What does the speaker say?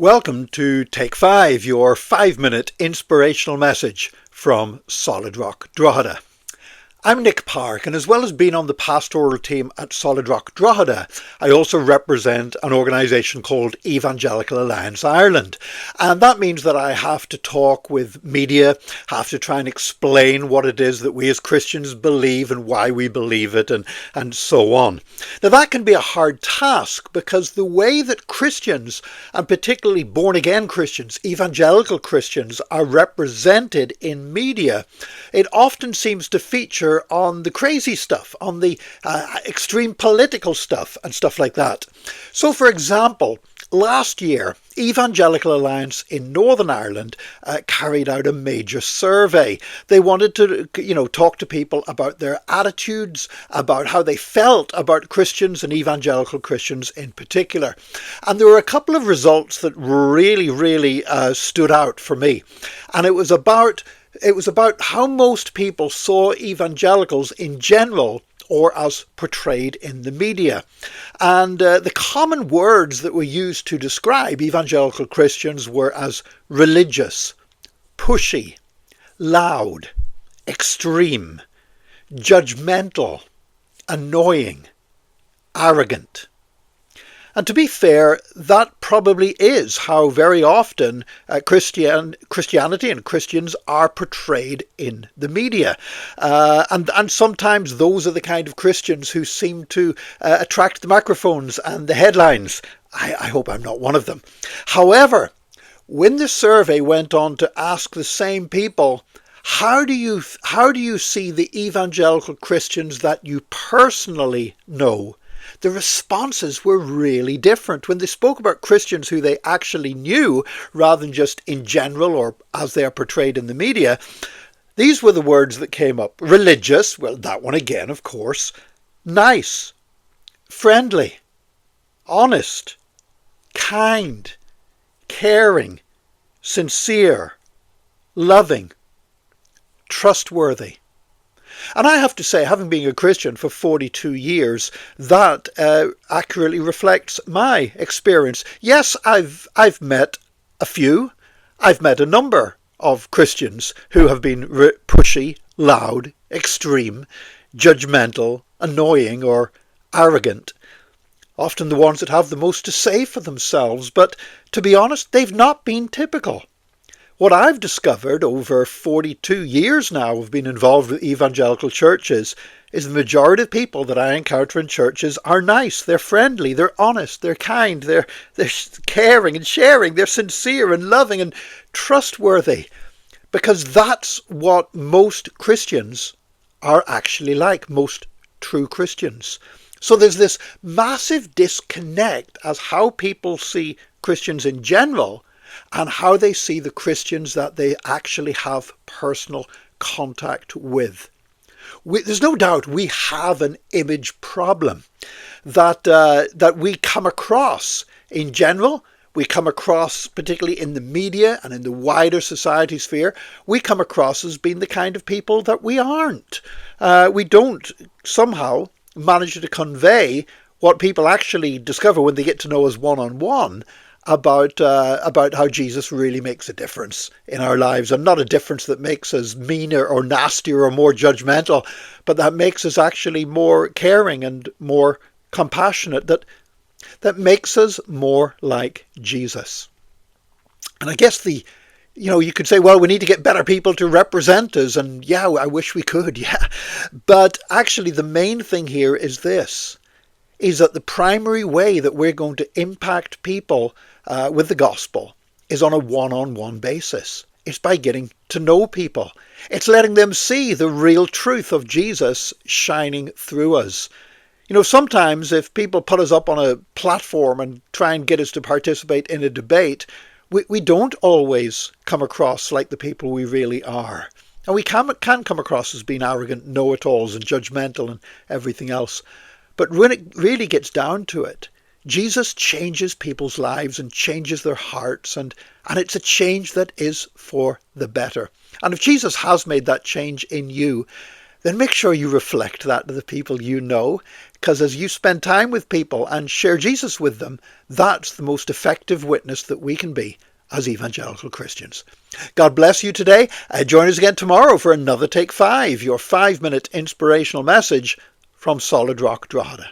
Welcome to Take 5, your 5-minute inspirational message from Solid Rock Drogheda. I'm Nick Park, and as well as being on the pastoral team at Solid Rock Drogheda, I also represent an organisation called Evangelical Alliance Ireland. And that means that I have to talk with media, have to try and explain what it is that we as Christians believe and why we believe it, and so on. Now that can be a hard task because the way that Christians, and particularly born-again Christians, evangelical Christians, are represented in media, it often seems to feature on the crazy stuff, on the extreme political stuff and stuff like that. So for example, last year, Evangelical Alliance in Northern Ireland carried out a major survey. They wanted to, talk to people about their attitudes, about how they felt about Christians and evangelical Christians in particular. And there were a couple of results that really stood out for me. And it was about how most people saw evangelicals in general or as portrayed in the media. And the common words that were used to describe evangelical Christians were as religious, pushy, loud, extreme, judgmental, annoying, arrogant. And to be fair, that probably is how very often Christianity and Christians are portrayed in the media. And sometimes those are the kind of Christians who seem to attract the microphones and the headlines. I hope I'm not one of them. However, when the survey went on to ask the same people, how do you see the evangelical Christians that you personally know? The responses were really different. When they spoke about Christians who they actually knew, rather than just in general or as they are portrayed in the media, these were the words that came up. Religious, well, that one again, of course. Nice, friendly, honest, kind, caring, sincere, loving, trustworthy. And I have to say, having been a Christian for 42 years, that accurately reflects my experience. Yes, I've met a few. I've met a number of Christians who have been pushy, loud, extreme, judgmental, annoying, or arrogant. Often the ones that have the most to say for themselves, but to be honest, they've not been typical. What I've discovered over 42 years now of being involved with evangelical churches is the majority of people that I encounter in churches are nice, they're friendly, they're honest, they're kind, they're caring and sharing, they're sincere and loving and trustworthy. Because that's what most Christians are actually like, most true Christians. So there's this massive disconnect as how people see Christians in general and how they see the Christians that they actually have personal contact with. There's no doubt we have an image problem that we come across in general. We come across, particularly in the media and in the wider society sphere, we come across as being the kind of people that we aren't. We don't somehow manage to convey what people actually discover when they get to know us one-on-one, about how Jesus really makes a difference in our lives, and not a difference that makes us meaner or nastier or more judgmental, but that makes us actually more caring and more compassionate, that makes us more like Jesus. And I guess you could say, well, we need to get better people to represent us, and yeah, I wish we could, yeah. But actually the main thing here is this, is that the primary way that we're going to impact people with the gospel is on a one-on-one basis. It's by getting to know people. It's letting them see the real truth of Jesus shining through us. Sometimes if people put us up on a platform and try and get us to participate in a debate, we don't always come across like the people we really are. And we can come across as being arrogant know-it-alls and judgmental and everything else. But when it really gets down to it, Jesus changes people's lives and changes their hearts, and it's a change that is for the better. And if Jesus has made that change in you, then make sure you reflect that to the people you know. because as you spend time with people and share Jesus with them, that's the most effective witness that we can be as evangelical Christians. God bless you today. Join us again tomorrow for another Take 5, your 5-minute inspirational message from Solid Rock Drogheda.